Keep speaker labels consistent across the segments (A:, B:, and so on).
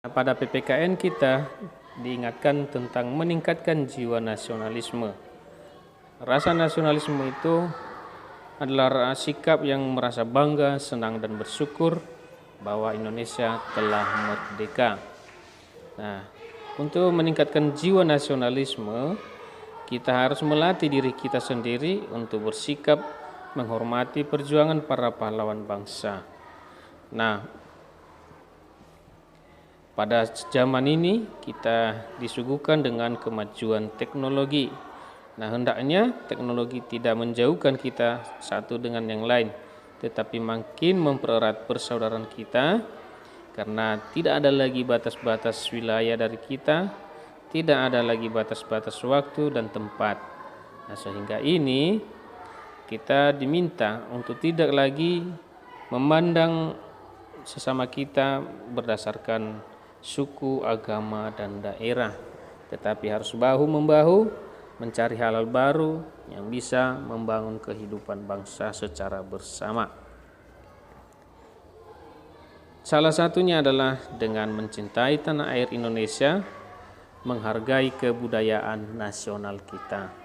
A: Pada PPKN kita diingatkan tentang meningkatkan jiwa nasionalisme. Rasa nasionalisme itu adalah sikap yang merasa bangga, senang dan bersyukur bahwa Indonesia telah merdeka. Nah, untuk meningkatkan jiwa nasionalisme, kita harus melatih diri kita sendiri untuk bersikap menghormati perjuangan para pahlawan bangsa. Nah, pada zaman ini kita disuguhkan dengan kemajuan teknologi. Nah, hendaknya teknologi tidak menjauhkan kita satu dengan yang lain, tetapi makin mempererat persaudaraan kita, karena tidak ada lagi batas-batas wilayah dari kita, tidak ada lagi batas-batas waktu dan tempat. Nah, sehingga ini kita diminta untuk tidak lagi memandang sesama kita berdasarkan suku, agama, dan daerah, tetapi harus bahu-membahu mencari hal-hal baru yang bisa membangun kehidupan bangsa secara bersama. Salah satunya adalah dengan mencintai tanah air Indonesia, menghargai kebudayaan nasional kita.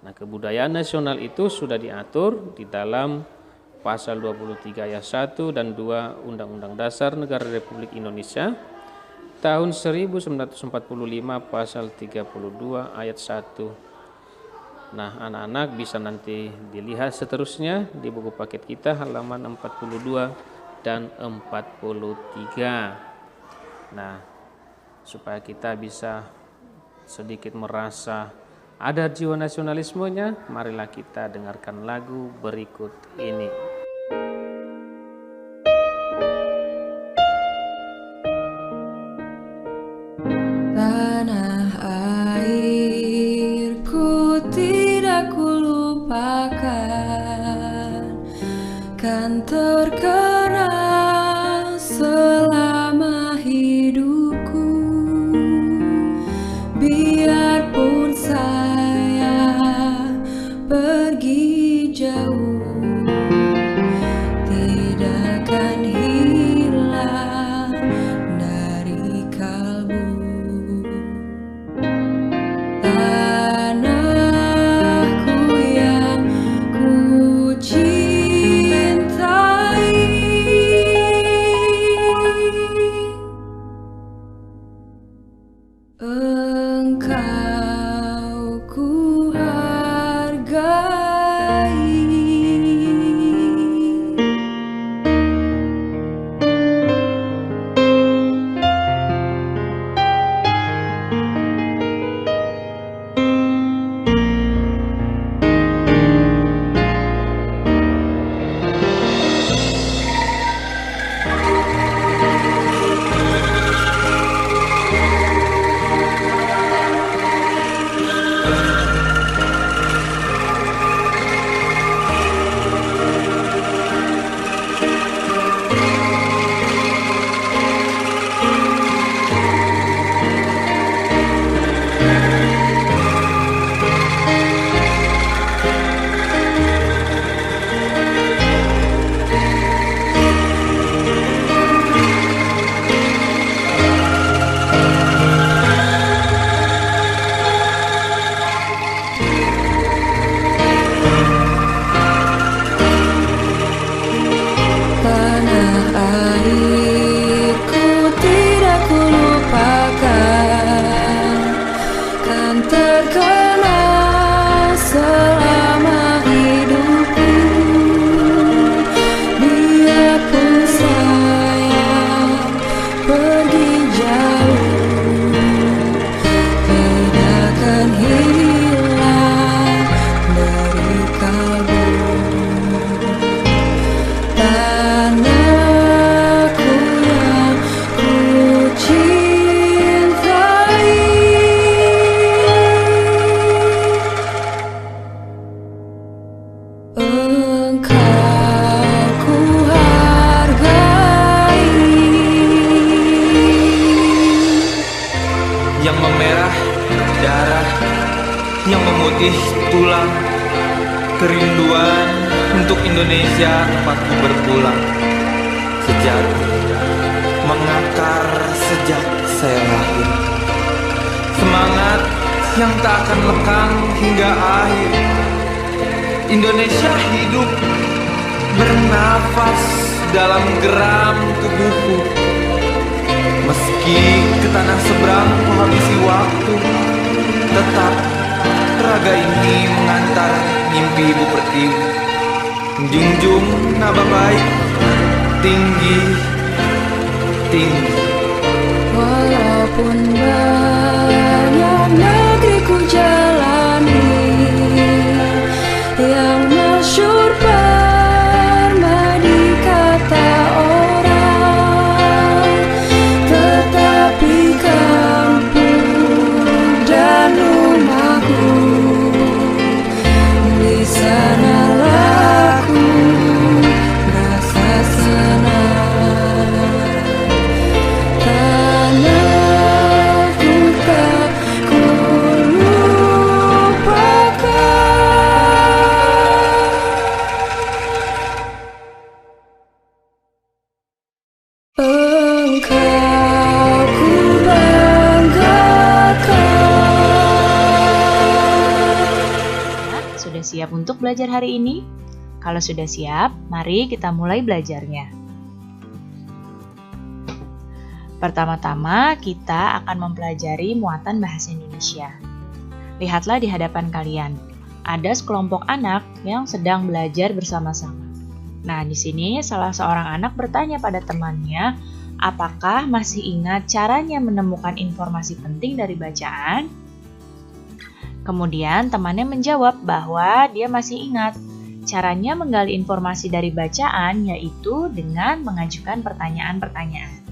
A: Nah, kebudayaan nasional itu sudah diatur di dalam pasal 23 ayat 1 dan 2 Undang-Undang Dasar Negara Republik Indonesia tahun 1945 pasal 32 ayat 1. Nah, anak-anak bisa nanti dilihat seterusnya di buku paket kita halaman 42 dan 43. Nah, supaya kita bisa sedikit merasa ada jiwa nasionalismenya, marilah kita dengarkan lagu berikut ini.
B: Tanah airku tidak kulupakan, kan terkenang selama hidupku. Biarpun saya pergi jauh, tidak akan hilang dari kalbu. Tanahku yang ku cintai, engkau ku hargai. Tanah airku tidak kulupakan, kan terkenang selama hidupku. Biarpun saya pergi jauh, tidak akan hilang dari kalbu. Tanahku yang ku cintai, engkau ku hargai.
C: Yang memerah darah, yang memutih tulang, kerinduan untuk Indonesia tempatku berpulang. Sejati mengakar sejak saya lahir. Semangat yang tak akan lekang hingga akhir. Indonesia hidup bernafas dalam geram tubuhku. Meski ke tanah seberang kuhabisi waktu, tetap raga ini mengantar mimpi Ibu Pertiwi. Junjung naba baik, tinggi, tinggi.
B: Walaupun banyak negeri ku jalani, yang masyhur pernah dikata orang, tetapi kampung dan rumahku, di sanalah ku merasa senang. Tanahku tak ku lupakan. Engkau ku banggakan.
D: Sudah siap untuk belajar hari ini? Kalau sudah siap, mari kita mulai belajarnya. Pertama-tama, kita akan mempelajari muatan bahasa Indonesia. Lihatlah di hadapan kalian, ada sekelompok anak yang sedang belajar bersama-sama. Nah, di sini salah seorang anak bertanya pada temannya, apakah masih ingat caranya menemukan informasi penting dari bacaan? Kemudian temannya menjawab bahwa dia masih ingat. Caranya menggali informasi dari bacaan yaitu dengan mengajukan pertanyaan-pertanyaan.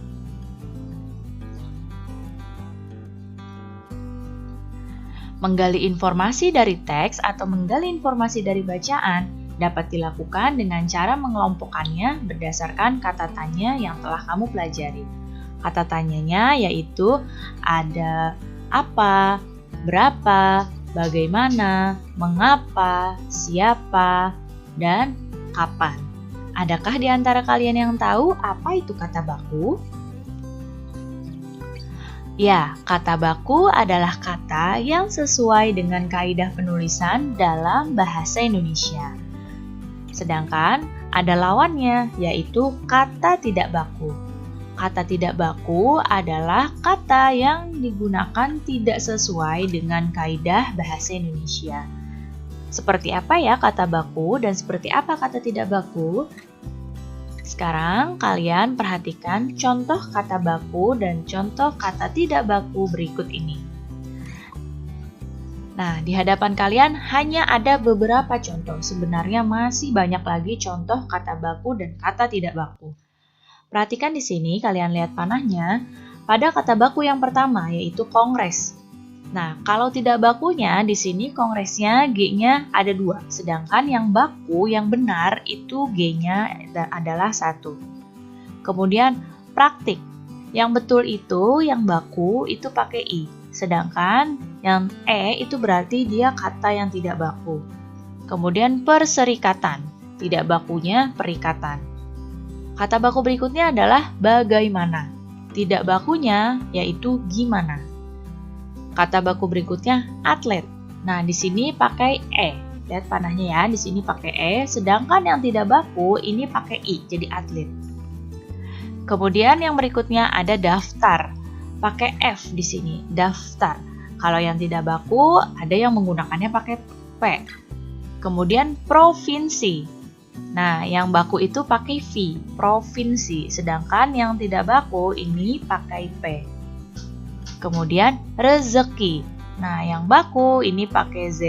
D: Menggali informasi dari teks atau menggali informasi dari bacaan dapat dilakukan dengan cara mengelompokkannya berdasarkan kata tanya yang telah kamu pelajari. Kata tanyanya yaitu ada apa, berapa, bagaimana, mengapa, siapa, dan kapan. Adakah di antara kalian yang tahu apa itu kata baku? Ya, kata baku adalah kata yang sesuai dengan kaidah penulisan dalam bahasa Indonesia. Sedangkan ada lawannya, yaitu kata tidak baku. Kata tidak baku adalah kata yang digunakan tidak sesuai dengan kaidah bahasa Indonesia. Seperti apa ya kata baku dan seperti apa kata tidak baku? Sekarang kalian perhatikan contoh kata baku dan contoh kata tidak baku berikut ini. Nah, di hadapan kalian hanya ada beberapa contoh. Sebenarnya masih banyak lagi contoh kata baku dan kata tidak baku. Perhatikan di sini, kalian lihat panahnya. Pada kata baku yang pertama, yaitu kongres. Nah, kalau tidak bakunya, di sini kongresnya G-nya ada 2. Sedangkan yang baku, yang benar, itu G-nya adalah 1. Kemudian, praktik. Yang betul itu, yang baku, itu pakai I. Sedangkan yang E itu berarti dia kata yang tidak baku. Kemudian, perserikatan. Tidak bakunya perikatan. Kata baku berikutnya adalah bagaimana. Tidak bakunya yaitu gimana. Kata baku berikutnya atlet. Nah, di sini pakai E. Lihat panahnya ya, di sini pakai E. Sedangkan yang tidak baku ini pakai I, jadi atlet. Kemudian yang berikutnya ada daftar. Pakai F di sini, daftar. Kalau yang tidak baku ada yang menggunakannya pakai P. Kemudian provinsi. Nah, yang baku itu pakai V, provinsi. Sedangkan yang tidak baku ini pakai P. Kemudian rezeki. Nah, yang baku ini pakai Z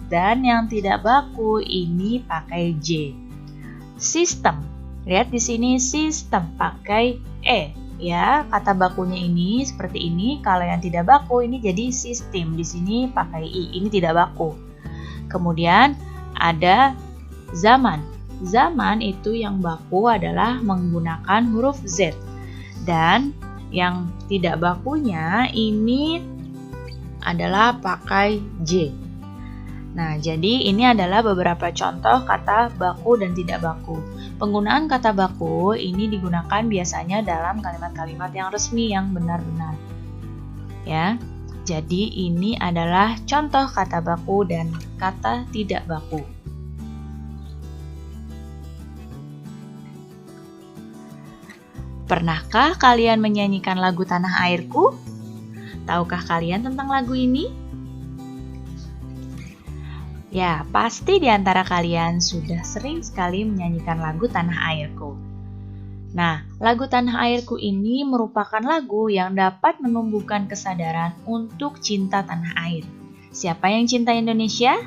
D: dan yang tidak baku ini pakai J. Sistem. Lihat di sini sistem pakai E. Ya, kata bakunya ini seperti ini. Kalau yang tidak baku ini jadi sistem. Di sini pakai I. Ini tidak baku. Kemudian ada zaman. Zaman itu yang baku adalah menggunakan huruf Z. Dan yang tidak bakunya ini adalah pakai J. Nah, jadi ini adalah beberapa contoh kata baku dan tidak baku. Penggunaan kata baku ini digunakan biasanya dalam kalimat-kalimat yang resmi yang benar-benar. Ya. Jadi ini adalah contoh kata baku dan kata tidak baku. Pernahkah kalian menyanyikan lagu Tanah Airku? Tahukah kalian tentang lagu ini? Ya, pasti di antara kalian sudah sering sekali menyanyikan lagu Tanah Airku. Nah, lagu Tanah Airku ini merupakan lagu yang dapat menumbuhkan kesadaran untuk cinta tanah air. Siapa yang cinta Indonesia?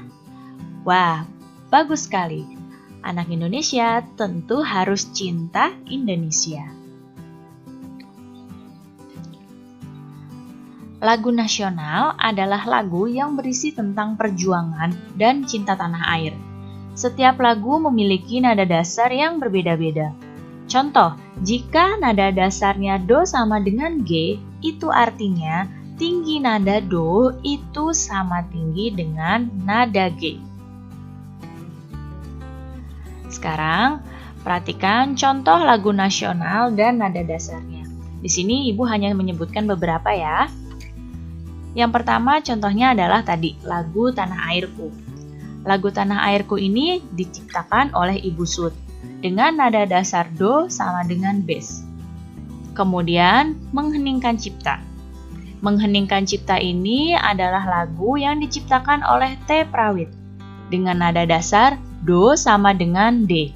D: Wah, bagus sekali. Anak Indonesia tentu harus cinta Indonesia. Lagu nasional adalah lagu yang berisi tentang perjuangan dan cinta tanah air. Setiap lagu memiliki nada dasar yang berbeda-beda. Contoh, jika nada dasarnya Do sama dengan G, itu artinya tinggi nada Do itu sama tinggi dengan nada G. Sekarang, perhatikan contoh lagu nasional dan nada dasarnya. Di sini Ibu hanya menyebutkan beberapa ya. Yang pertama contohnya adalah tadi, lagu Tanah Airku. Lagu Tanah Airku ini diciptakan oleh Ibu Sud dengan nada dasar Do sama dengan Bes. Kemudian, Mengheningkan Cipta. Mengheningkan Cipta ini adalah lagu yang diciptakan oleh T. Prawit dengan nada dasar Do sama dengan D.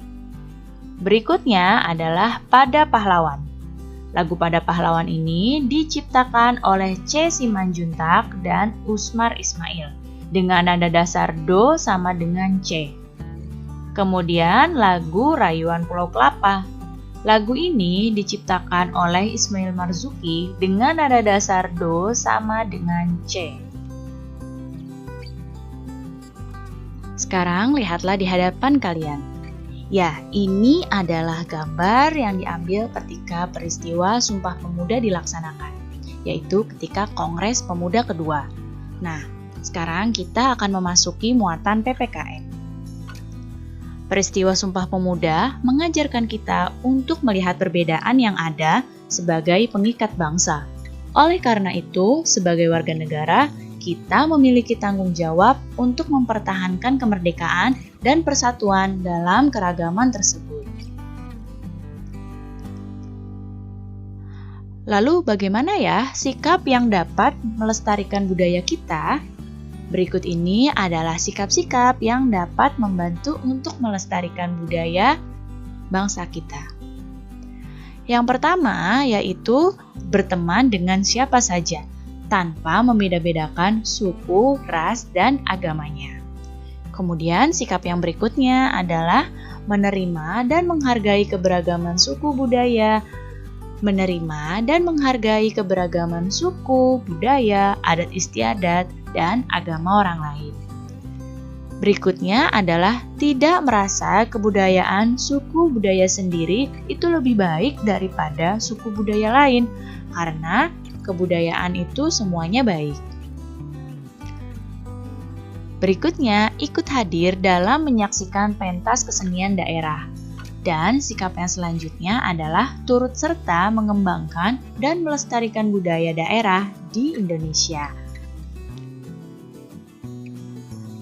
D: Berikutnya adalah Pada Pahlawan. Lagu Pada Pahlawan ini diciptakan oleh C. Simanjuntak dan Usmar Ismail dengan nada dasar Do sama dengan C. Kemudian lagu Rayuan Pulau Kelapa. Lagu ini diciptakan oleh Ismail Marzuki dengan nada dasar Do sama dengan C. Sekarang lihatlah di hadapan kalian. Ya, ini adalah gambar yang diambil ketika peristiwa Sumpah Pemuda dilaksanakan, yaitu ketika Kongres Pemuda kedua. Nah, sekarang kita akan memasuki muatan PPKN. Peristiwa Sumpah Pemuda mengajarkan kita untuk melihat perbedaan yang ada sebagai pengikat bangsa. Oleh karena itu, sebagai warga negara, kita memiliki tanggung jawab untuk mempertahankan kemerdekaan dan persatuan dalam keragaman tersebut. Lalu bagaimana ya sikap yang dapat melestarikan budaya kita? Berikut ini adalah sikap-sikap yang dapat membantu untuk melestarikan budaya bangsa kita. Yang pertama yaitu berteman dengan siapa saja, tanpa membeda-bedakan suku, ras, dan agamanya. Kemudian sikap yang berikutnya adalah menerima dan menghargai keberagaman suku budaya, menerima dan menghargai keberagaman suku, budaya, adat istiadat, dan agama orang lain. Berikutnya adalah tidak merasa kebudayaan suku budaya sendiri itu lebih baik daripada suku budaya lain, karena kebudayaan itu semuanya baik. Berikutnya, ikut hadir dalam menyaksikan pentas kesenian daerah. Dan sikap yang selanjutnya adalah turut serta mengembangkan dan melestarikan budaya daerah di Indonesia.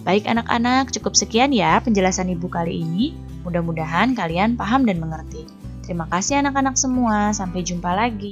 D: Baik anak-anak, cukup sekian ya penjelasan Ibu kali ini. Mudah-mudahan kalian paham dan mengerti. Terima kasih anak-anak semua, sampai jumpa lagi.